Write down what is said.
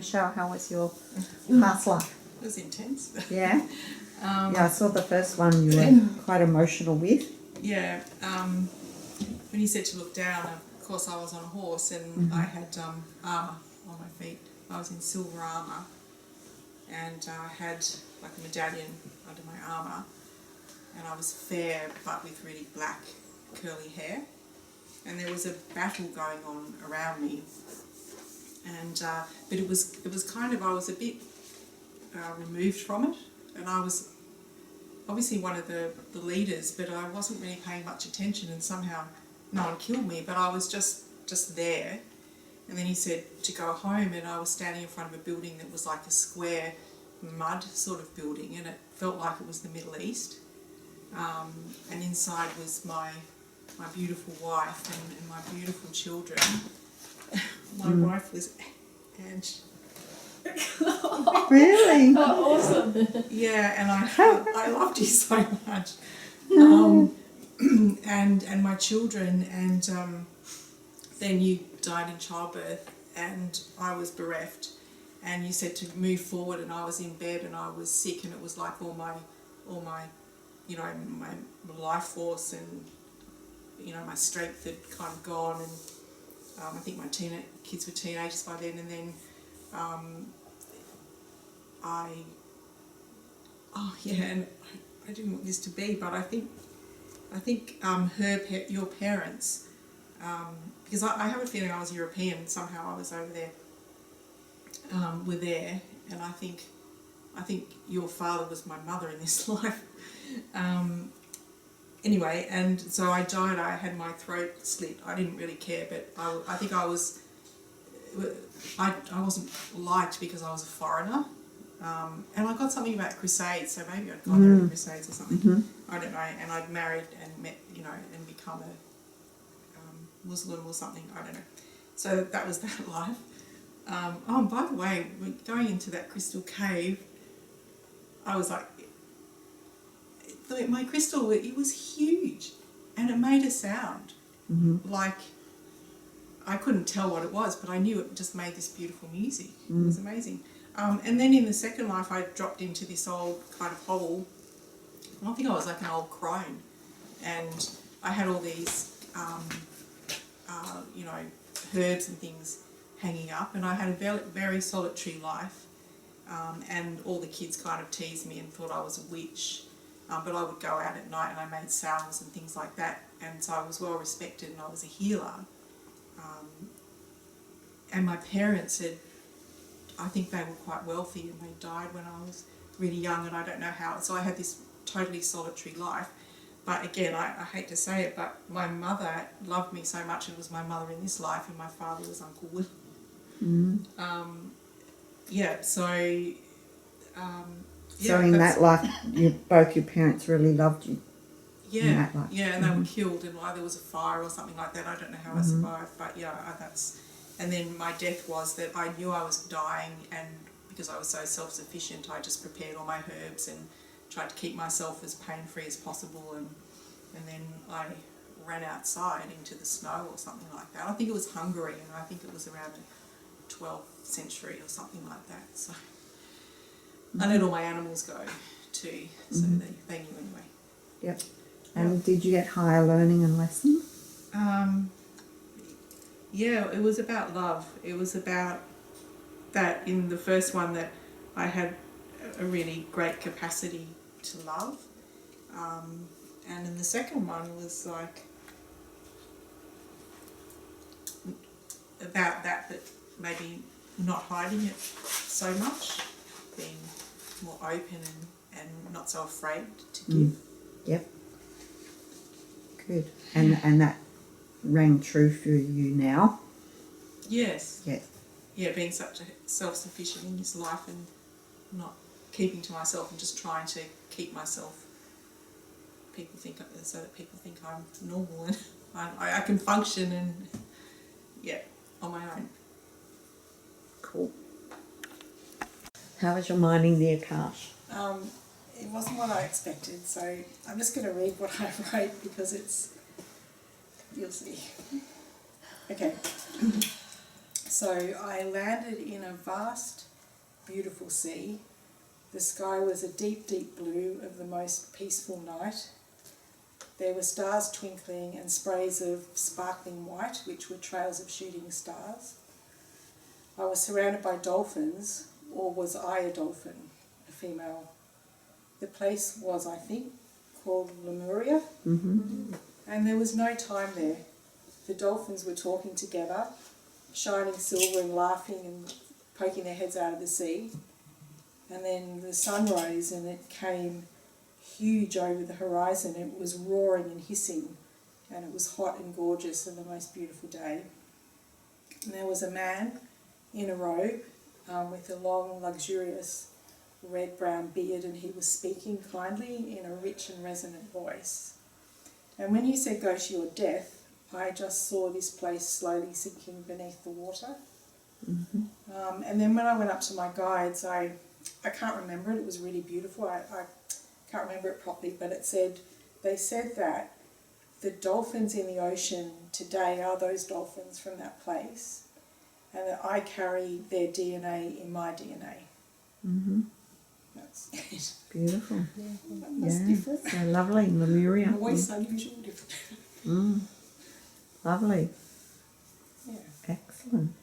Michelle, how was your past life? It was intense. Yeah? Yeah, I saw the first one you were quite emotional with. Yeah. When you said to look down, of course I was on a horse and I had armour on my feet. I was in silver armour and I had like a medallion under my armour, and I was fair but with really black curly hair, and there was a battle going on around me, and but it was kind of, I was a bit removed from it, and I was obviously one of the leaders, but I wasn't really paying much attention, and somehow no one killed me, but I was just there. And then he said to go home, and I was standing in front of a building that was like a square mud sort of building, and it felt like it was the Middle East. And inside was my beautiful wife and my beautiful children. My wife was Ange. Really? Oh, awesome. Yeah, and I loved you so much. And my children, and then you died in childbirth and I was bereft, and you said to move forward, and I was in bed and I was sick, and it was like all my you know, my life force and, you know, my strength had kind of gone, and I think my kids were teenagers by then, and then and I didn't want this to be, but I think your parents, because I have a feeling I was European, somehow I was over there, were there, and I think your father was my mother in this life. Anyway, and so I died, I had my throat slit, I didn't really care, but I think I wasn't liked because I was a foreigner. And I got something about crusades, so maybe I'd gone there in crusades or something. I don't know. And I'd married and met, you know, and become a Muslim or something. I don't know. So that was that life. And by the way, going into that crystal cave, I was like, my crystal, it was huge, and it made a sound. Like, I couldn't tell what it was, but I knew it just made this beautiful music. It was amazing. And then in the second life, I dropped into this old kind of hovel. I think I was like an old crone, and I had all these, you know, herbs and things hanging up, and I had a very, very solitary life, and all the kids kind of teased me and thought I was a witch, but I would go out at night and I made salves and things like that, and so I was well respected and I was a healer. And my parents had, I think they were quite wealthy, and they died when I was really young, and I don't know how. So I had this totally solitary life. But again, I hate to say it, but my mother loved me so much, and was my mother in this life, and my father was Uncle Will. So in that life, both your parents really loved you. Yeah, in that life. yeah, and they were killed, and there was a fire or something like that. I don't know how I survived, but yeah, that's. And then my death was that I knew I was dying, and because I was so self-sufficient, I just prepared all my herbs and tried to keep myself as pain-free as possible, and then I ran outside into the snow or something like that. I think it was Hungary, and I think it was around the 12th century or something like that. So I let all my animals go too, so they knew anyway. Yep. And did you get higher learning and lessons? Yeah, it was about love. It was about that in the first one, that I had a really great capacity to love. And in the second one was like about that maybe not hiding it so much, being more open and not so afraid to give. Yep. Good. And that rang true for you now? Yes. Yes. Yeah, being such a self-sufficient in this life and not keeping to myself and just trying to keep myself, so that people think I'm normal and I can function and, yeah, on my own. Cool. How was your mining the Akash? It wasn't what I expected, so I'm just going to read what I wrote because you'll see. Okay. So I landed in a vast, beautiful sea. The sky was a deep, deep blue of the most peaceful night. There were stars twinkling and sprays of sparkling white, which were trails of shooting stars. I was surrounded by dolphins, or was I a dolphin, a female? The place was, I think, called Lemuria, and there was no time there. The dolphins were talking together, shining silver and laughing and poking their heads out of the sea. And then the sun rose and it came huge over the horizon. It was roaring and hissing, and it was hot and gorgeous and the most beautiful day. And there was a man in a robe with a long, luxurious red-brown beard, and he was speaking kindly in a rich and resonant voice. And when you said go to your death, I just saw this place slowly sinking beneath the water. And then when I went up to my guides, I can't remember it, it was really beautiful, I can't remember it properly, but they said that the dolphins in the ocean today are those dolphins from that place, and that I carry their DNA in my DNA. That's it. Beautiful. That's different. So lovely, Lemuria. Always unusual, different. Lovely. Yeah. Excellent.